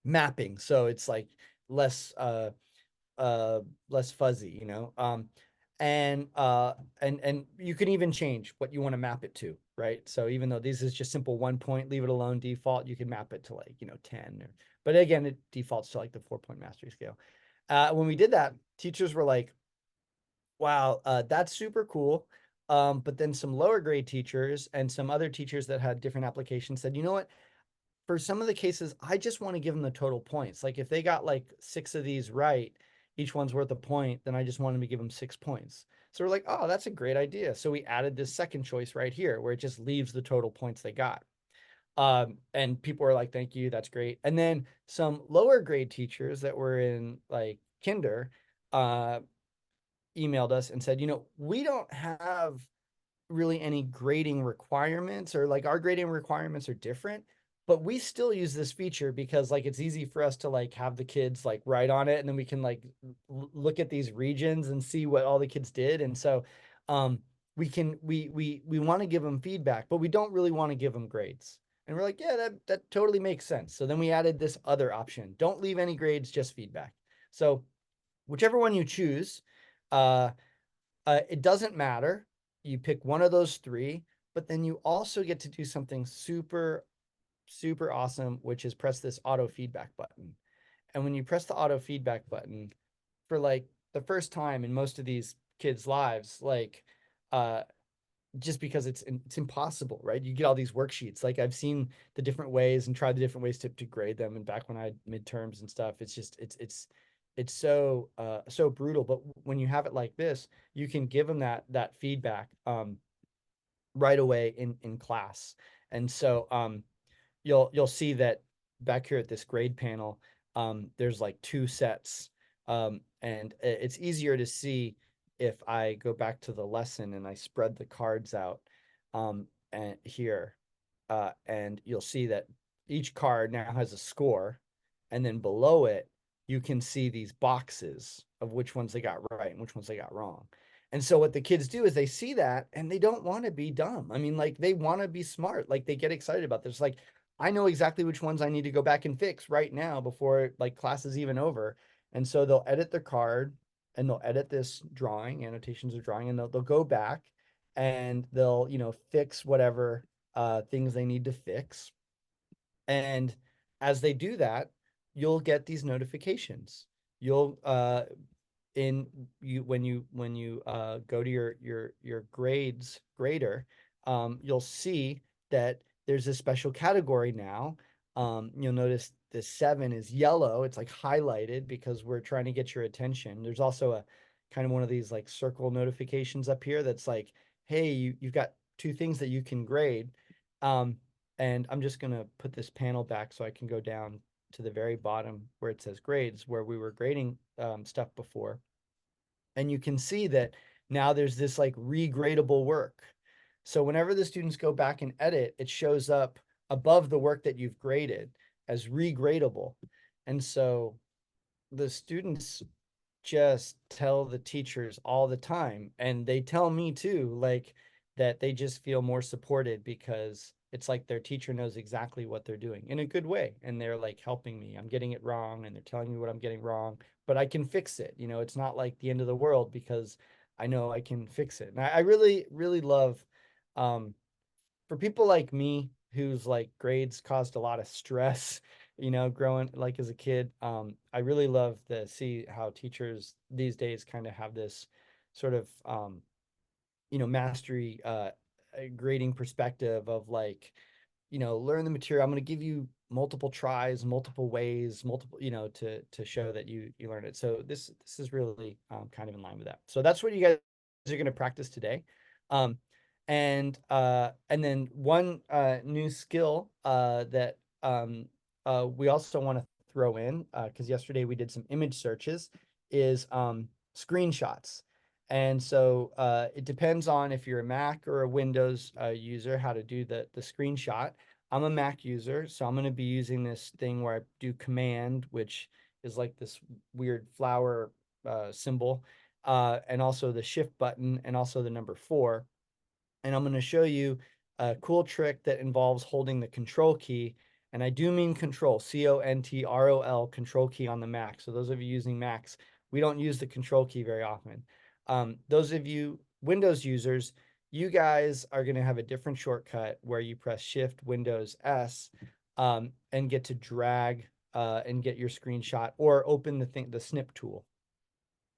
mapping. So it's like less less fuzzy, and you can even change what you want to map it to, right? So even though this is just simple 1 point, leave it alone default, you can map it to like 10, but again, it defaults to like the 4 point mastery scale. When we did that, teachers were like, wow, that's super cool. But then some lower grade teachers and some other teachers that had different applications said, you know what, for some of the cases, I just want to give them the total points. Like if they got like 6 of these right, each one's worth a point, then I just want them to give them 6 points. So we're like, oh, that's a great idea. So we added this second choice right here where it just leaves the total points they got. And people were like, thank you, that's great. And then some lower grade teachers that were in like kinder uh, emailed us and said, we don't have really any grading requirements, or like our grading requirements are different, but we still use this feature because like it's easy for us to like have the kids like write on it, and then we can like look at these regions and see what all the kids did. And so we want to give them feedback, but we don't really want to give them grades. And we're like, yeah, that totally makes sense. So then we added this other option: don't leave any grades, just feedback. So whichever one you choose, uh it doesn't matter. You pick one of those 3, but then you also get to do something super, super awesome, which is press this auto feedback button. And when you press the auto feedback button for like the first time in most of these kids' lives, like uh just because it's impossible, right? You get all these worksheets. Like I've seen the different ways and tried the different ways to grade them. And back when I had midterms and stuff, it's just it's so brutal. But when you have it like this, you can give them that feedback right away in class. And so you'll see that back here at this grade panel, there's like 2 sets. And it's easier to see if I go back to the lesson and I spread the cards out and here, and you'll see that each card now has a score, and then below it, you can see these boxes of which ones they got right and which ones they got wrong. And so what the kids do is they see that and they don't want to be dumb. I mean, like they want to be smart. Like they get excited about this. Like I know exactly which ones I need to go back and fix right now before like class is even over. And so they'll edit the card and they'll edit this drawing, annotations of drawing, and they'll go back and they'll, fix whatever things they need to fix. And as they do that, you'll get these notifications. You'll in you when you go to your grades grader, you'll see that there's a special category now. You'll notice the 7 is yellow. It's like highlighted because we're trying to get your attention. There's also a kind of one of these like circle notifications up here that's like, hey, you've got 2 things that you can grade. And I'm just gonna put this panel back so I can go down to the very bottom where it says grades, where we were grading stuff before. And you can see that now there's this like regradable work. So whenever the students go back and edit, it shows up above the work that you've graded as regradable. And so the students just tell the teachers all the time, and they tell me too, like that they just feel more supported because it's like their teacher knows exactly what they're doing in a good way, and they're like helping me. I'm getting it wrong, and they're telling me what I'm getting wrong, but I can fix it. It's not like the end of the world because I know I can fix it. And I really, really love, um, for people like me whose like grades caused a lot of stress, growing like as a kid. I really love to see how teachers these days kind of have this sort of mastery grading perspective of like, learn the material. I'm going to give you multiple tries, multiple ways, multiple, to show that you learn it. So this is really kind of in line with that. So that's what you guys are going to practice today. Um, and then one new skill that we also want to throw in, because yesterday we did some image searches, is screenshots. And so it depends on if you're a Mac or a Windows user, how to do the screenshot. I'm a Mac user, so I'm going to be using this thing where I do command, which is like this weird flower symbol, and also the shift button, and also the number 4. And I'm going to show you a cool trick that involves holding the control key. And I do mean control, Control, control key on the Mac. So those of you using Macs, we don't use the control key very often. Those of you Windows users, you guys are going to have a different shortcut where you press Shift Windows S, and get to drag and get your screenshot, or open the snip tool.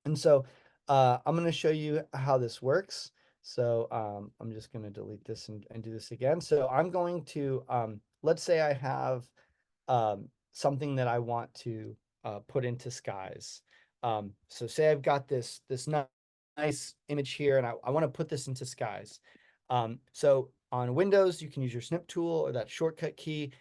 And so I'm going to show you how this works. So I'm just going to delete this and do this again. So I'm going to, let's say I have something that I want to put into skies. So say I've got this nice image here, and I want to put this into skies. So on Windows, you can use your snip tool or that shortcut key.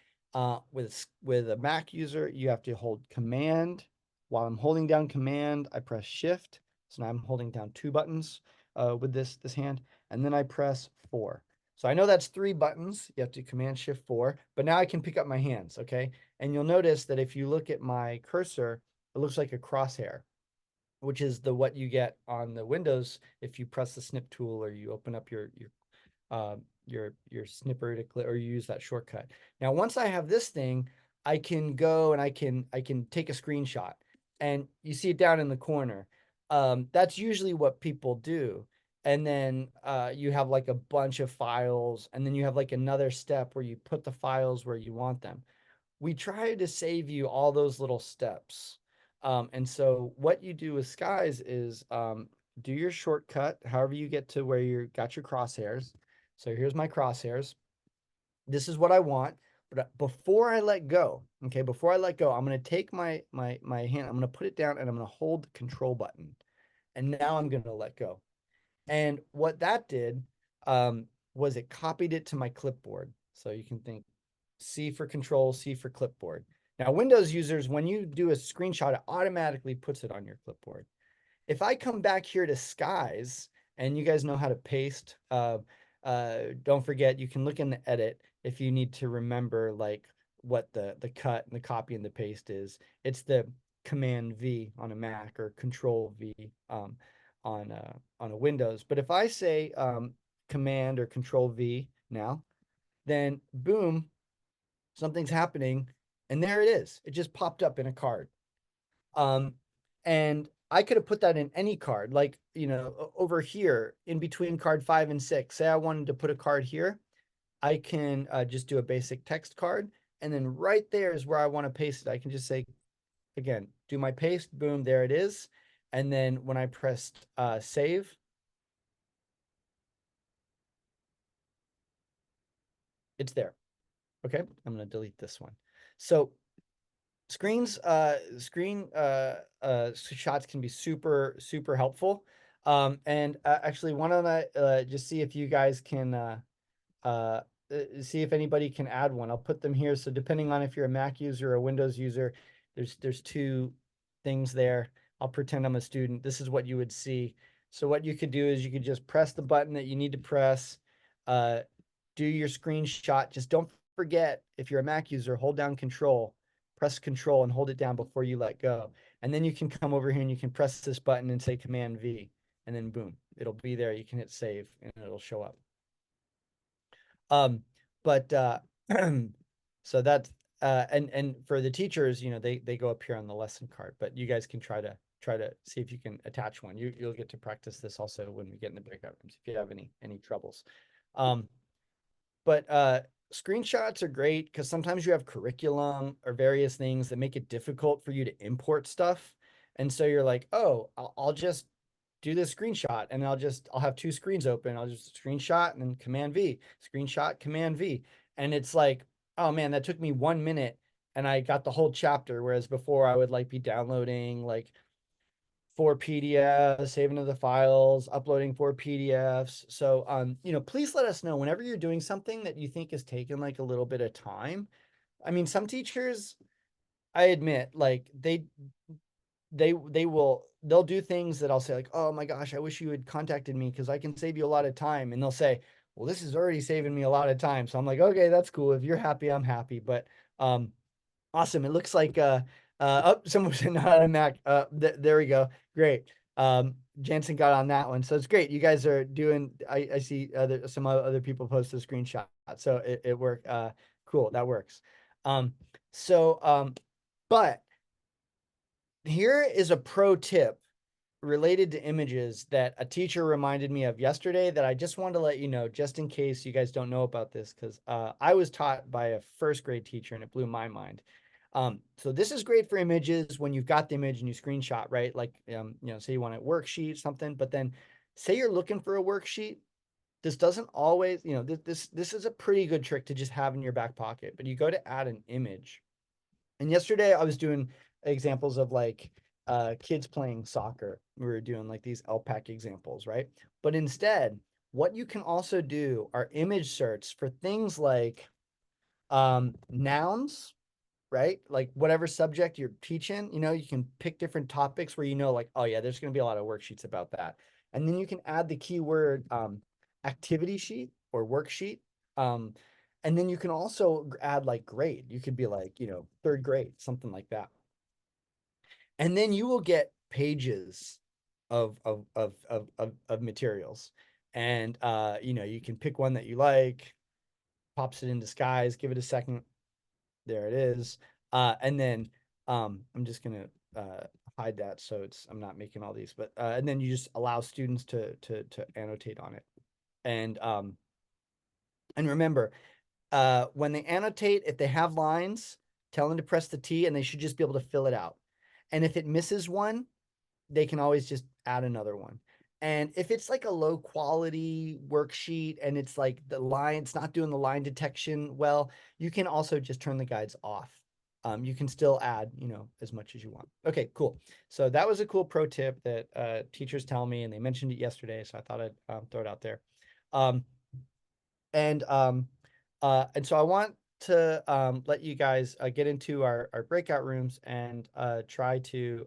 With a Mac user, you have to hold Command. While I'm holding down Command, I press Shift. So now I'm holding down 2 buttons with this hand, and then I press 4. So I know that's 3 buttons. You have to Command Shift 4, but now I can pick up my hands, okay? And you'll notice that if you look at my cursor, it looks like a crosshair, which is what you get on the Windows if you press the snip tool, or you open up your snipper to click, or you use that shortcut. Now, once I have this thing, I can go and I can take a screenshot, and you see it down in the corner. That's usually what people do. And then you have like a bunch of files, and then you have like another step where you put the files where you want them. We try to save you all those little steps. And so what you do with skies is do your shortcut, however you get to where you got your crosshairs. So here's my crosshairs. This is what I want. But before I let go, okay, before I let go, I'm going to take my hand, I'm going to put it down, and I'm going to hold the control button. And now I'm going to let go. And what that did was it copied it to my clipboard. So you can think C for control, C for clipboard. Now, Windows users, when you do a screenshot, it automatically puts it on your clipboard. If I come back here to skies, and you guys know how to paste, don't forget, you can look in the edit if you need to remember like what the cut and the copy and the paste is. It's the Command V on a Mac, or Control V on a Windows. But if I say Command or Control V now, then boom, something's happening, and there it is. It just popped up in a card. Um, and I could have put that in any card, like, over here in between card 5 and 6. Say I wanted to put a card here, I can just do a basic text card, and then right there is where I want to paste it. I can just say, again, do my paste, boom, there it is. And then when I pressed save, it's there. Okay, I'm going to delete this one. So screen shots can be super helpful. And actually, why don't I just see if you guys can uh, see if anybody can add one. I'll put them here. So depending on if you're a Mac user or a Windows user, there's 2 things there. I'll pretend I'm a student. This is what you would see. So what you could do is you could just press the button that you need to press, do your screenshot. Just don't forget, if you're a Mac user, hold down Control, press control and hold it down before you let go. And then you can come over here and you can press this button and say Command V, and then boom, it'll be there. You can hit save and it'll show up. But so that's and for the teachers, they go up here on the lesson card, but you guys can try to see if you can attach one. You'll get to practice this also when we get in the breakout rooms if you have any troubles. But screenshots are great because sometimes you have curriculum or various things that make it difficult for you to import stuff. And so you're like, oh, I'll just do this screenshot and I'll have two screens open. I'll just screenshot and then Command V, screenshot, Command V. And it's like, oh man, that took me 1 minute and I got the whole chapter. Whereas before I would like be downloading like 4 PDFs, saving to the files, uploading 4 PDFs. So, please let us know whenever you're doing something that you think is taking like a little bit of time. I mean, some teachers, I admit, like they'll do things that I'll say like, oh my gosh, I wish you had contacted me because I can save you a lot of time. And they'll say, well, this is already saving me a lot of time. So I'm like, okay, that's cool. If you're happy, I'm happy. But awesome. It looks like someone said not on a Mac. There we go. Great. Jansen got on that one. So it's great. You guys are doing, I see some other people post a screenshot. So it worked. Cool. That works. But here is a pro tip related to images that a teacher reminded me of yesterday that I just wanted to let you know, just in case you guys don't know about this, because I was taught by a first grade teacher and it blew my mind. So this is great for images when you've got the image and you screenshot, right? Like, say you want a worksheet, something, but then say you're looking for a worksheet. This doesn't always, this is a pretty good trick to just have in your back pocket, but you go to add an image. And yesterday I was doing examples of like kids playing soccer. We were doing like these LPAC examples, right? But instead, what you can also do are image search for things like nouns, right? Like whatever subject you're teaching, you can pick different topics where like, oh yeah, there's going to be a lot of worksheets about that. And then you can add the keyword activity sheet or worksheet. And then you can also add like grade. You could be like, third grade, something like that. And then you will get pages of materials. And you can pick one that you like, pops it in disguise, give it a second. There it is. And then I'm just gonna hide that so I'm not making all these, but and then you just allow students to annotate on it. And remember, when they annotate, if they have lines, tell them to press the T and they should just be able to fill it out. And if it misses one, they can always just add another one. And if it's like a low quality worksheet and it's like it's not doing the line detection well, you can also just turn the guides off. You can still add, as much as you want. Okay, cool. So that was a cool pro tip that teachers tell me, and they mentioned it yesterday, so I thought I'd throw it out there. And so I want to let you guys get into our breakout rooms and try to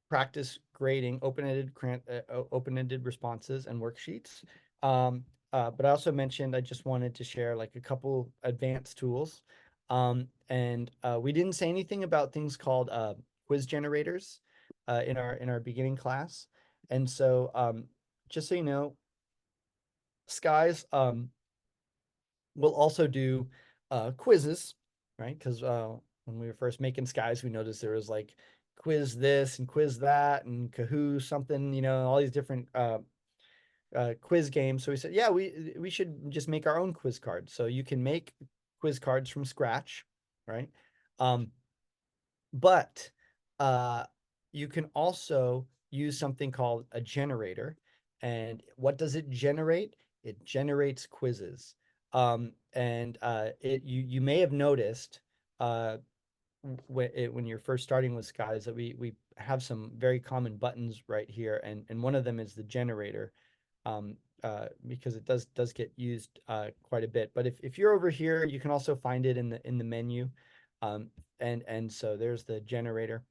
practice grading open-ended responses and worksheets. But I also mentioned I just wanted to share like a couple advanced tools. And we didn't say anything about things called quiz generators in our beginning class. And so just so you know, Skies will also do quizzes, right? Because when we were first making Skies, we noticed there was like quiz this and quiz that and Kahoo something, all these different quiz games. So we said, yeah, we should just make our own quiz cards. So you can make quiz cards from scratch, right? But you can also use something called a generator. And what does it generate? It generates quizzes. And you may have noticed when you're first starting with Skies that we have some very common buttons right here, and one of them is the generator, because it does get used quite a bit. But if you're over here, you can also find it in the menu, and so there's the generator.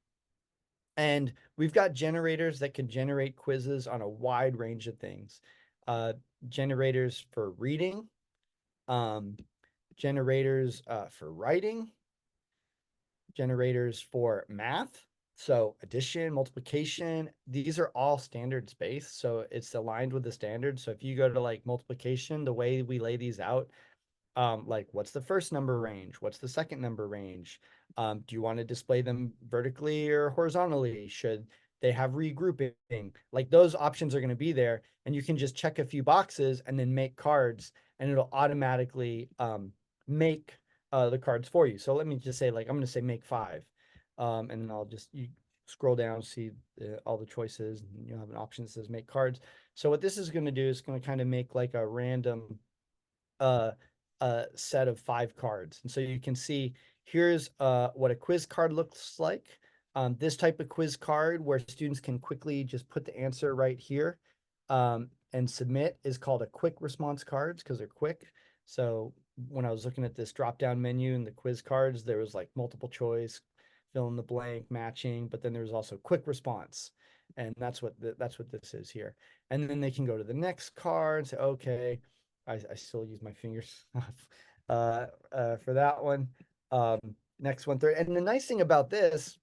And we've got generators that can generate quizzes on a wide range of things. Generators for reading, generators for writing, generators for math. So addition, multiplication, these are all standards based. So it's aligned with the standards. So if you go to like multiplication, the way we lay these out, like what's the first number range? What's the second number range? Do you want to display them vertically or horizontally? Should they have regrouping? Like those options are going to be there, and you can just check a few boxes and then make cards, and it'll automatically make the cards for you. So let me just say, like, I'm going to say make five, and then I'll just you scroll down, see all the choices, and you'll have an option that says make cards. So what this is going to do is going to kind of make like a random uh, set of five cards. And so you can see here's what a quiz card looks like. This type of quiz card where students can quickly just put the answer right here and submit is called a quick response cards because they're quick. So when I was looking at this drop down menu in the quiz cards, there was like multiple choice, fill in the blank, matching, but then there's also quick response. And that's what this is here. And then they can go to the next card and say, okay, I still use my fingers for that one. Um, next one, third. And the nice thing about this,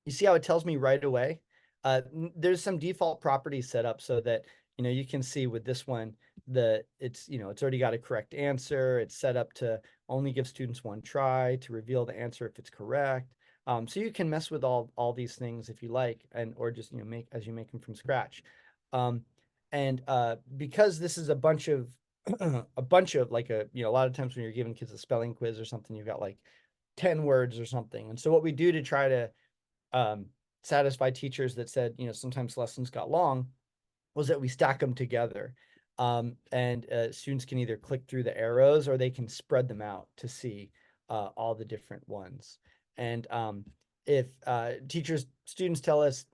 you see how it tells me right away? There's some default properties set up so that, you can see with this one, it's already got a correct answer. It's set up to only give students one try to reveal the answer if it's correct. So you can mess with all these things if you like, and or just make them from scratch. Um, and because this is a bunch of like a lot of times when you're giving kids a spelling quiz or something, you've got like 10 words or something. And so what we do to try to um, satisfy teachers that said, sometimes lessons got long was that we stack them together. And students can either click through the arrows or they can spread them out to see all the different ones. And if students tell us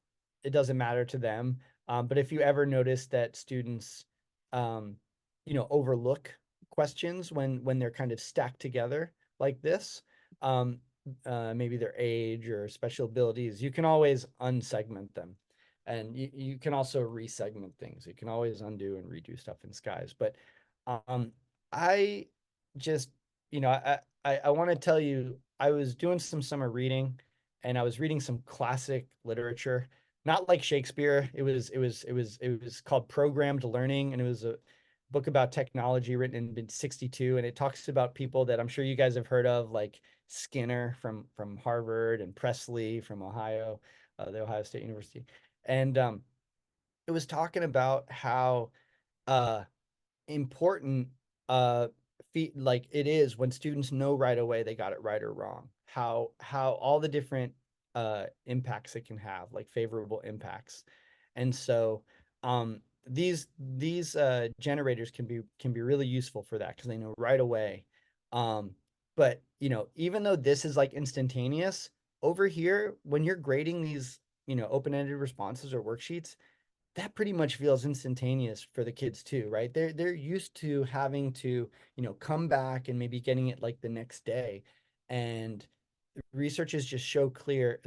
it doesn't matter to them, but if you ever notice that students, um, overlook questions when they're kind of stacked together like this, um, maybe their age or special abilities, you can always unsegment them. And you can also resegment things. You can always undo and redo stuff in skies. But um, I just, I want to tell you, I was doing some summer reading and I was reading some classic literature, not like Shakespeare. It was called Programmed Learning, and it was a book about technology written in 62, and it talks about people that I'm sure you guys have heard of, like Skinner from Harvard and Presley from Ohio, the Ohio State University. And it was talking about how uh important uh like it is when students know right away they got it right or wrong, how all the different impacts it can have, like favorable impacts. And so these generators can be really useful for that because they know right away. But even though this is like instantaneous, over here when you're grading these open-ended responses or worksheets, that pretty much feels instantaneous for the kids too, right? They're used to having to, come back and maybe getting it like the next day. And research is so clear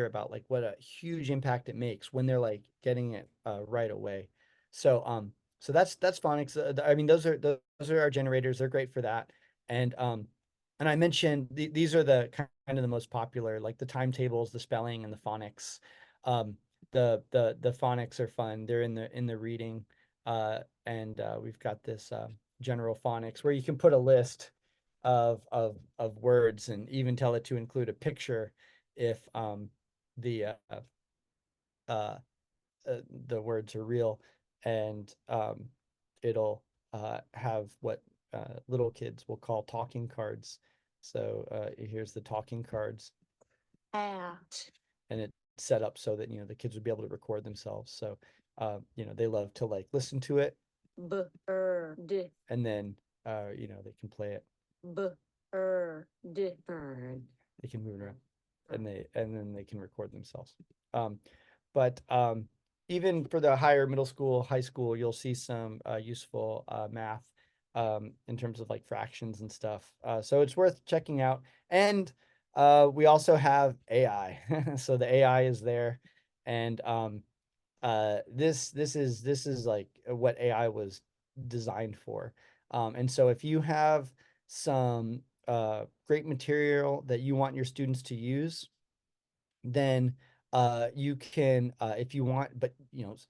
about like what a huge impact it makes when they're like getting it right away. So that's phonics. I mean, those are our generators. They're great for that. And I mentioned these are the kind of the most popular, like the timetables, the spelling, and the phonics. Um, the phonics are fun. They're in the reading, and we've got this general phonics where you can put a list of words and even tell it to include a picture if the uh, uh, the words are real, and it'll have what little kids will call talking cards. So here's the talking cards, At. and it's set up so that the kids would be able to record themselves. So they love to like listen to it, Bird. and then they can play it. Bird. They can move it around, and then they can record themselves. Um, but even for the higher middle school, high school, you'll see some useful math in terms of like fractions and stuff. So it's worth checking out. And we also have AI. So the AI is there, and this is like what AI was designed for. And so if you have some great material that you want your students to use, then you can, if you want, but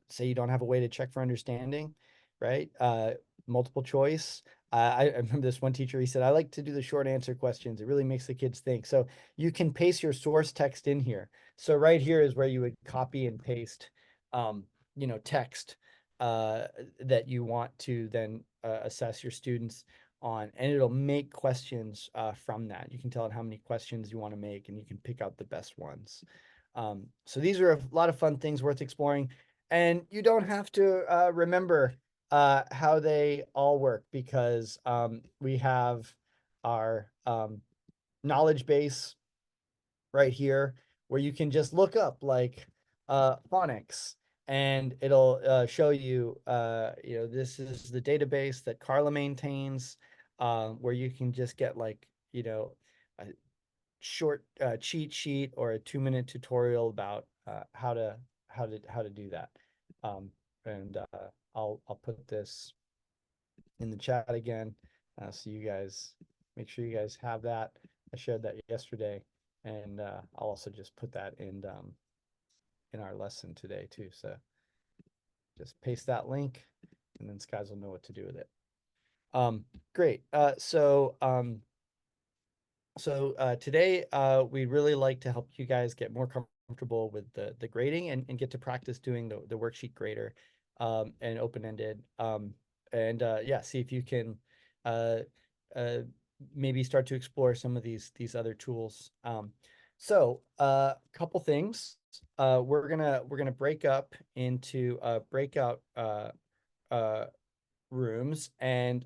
say you don't have a way to check for understanding, right? Multiple choice. I remember this one teacher, he said, I like to do the short answer questions. It really makes the kids think. So you can paste your source text in here. So right here is where you would copy and paste, um, text that you want to then assess your students on, and it'll make questions from that. You can tell it how many questions you want to make, and you can pick out the best ones. So these are a lot of fun things worth exploring, and you don't have to remember how they all work, because we have our knowledge base right here where you can just look up like phonics, and it'll show you, this is the database that Carla maintains, where you can just get like, a short cheat sheet or a 2-minute tutorial about how to do that. Um, and I'll put this in the chat again, so you guys make sure you guys have that. I shared that yesterday, and I'll also just put that in our lesson today too. So just paste that link, and then guys will know what to do with it. Great. So today, we'd really like to help you guys get more comfortable with the grading, and get to practice doing the worksheet grader, and open-ended. And yeah, see if you can uh, uh, maybe start to explore some of these other tools. So a couple things. We're gonna break up into breakout uh, rooms, and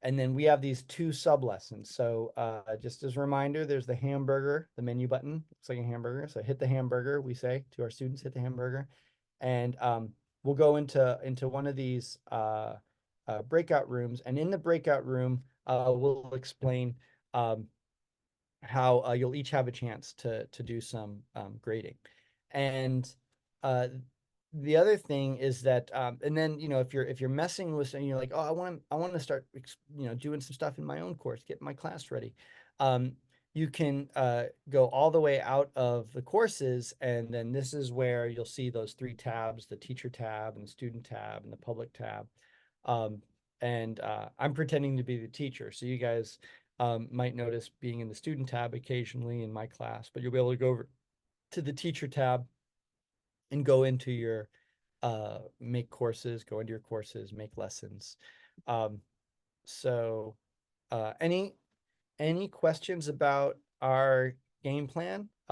then we have these two sub lessons. So just as a reminder, there's the hamburger, the menu button looks like a hamburger, so hit the hamburger. We say to our students, hit the hamburger, and we'll go into one of these breakout rooms, and in the breakout room we'll explain how you'll each have a chance to do some grading. And uh, the other thing is that, and then if you're messing with, and you're like, oh, I want to start doing some stuff in my own course, get my class ready. Um, you can go all the way out of the courses, and then this is where you'll see those three tabs: the teacher tab, and the student tab, and the public tab. Um, and I'm pretending to be the teacher, so you guys might notice being in the student tab occasionally in my class, but you'll be able to go over to the teacher tab and go into your make courses, go into your courses, make lessons. Um, so any questions about our game plan?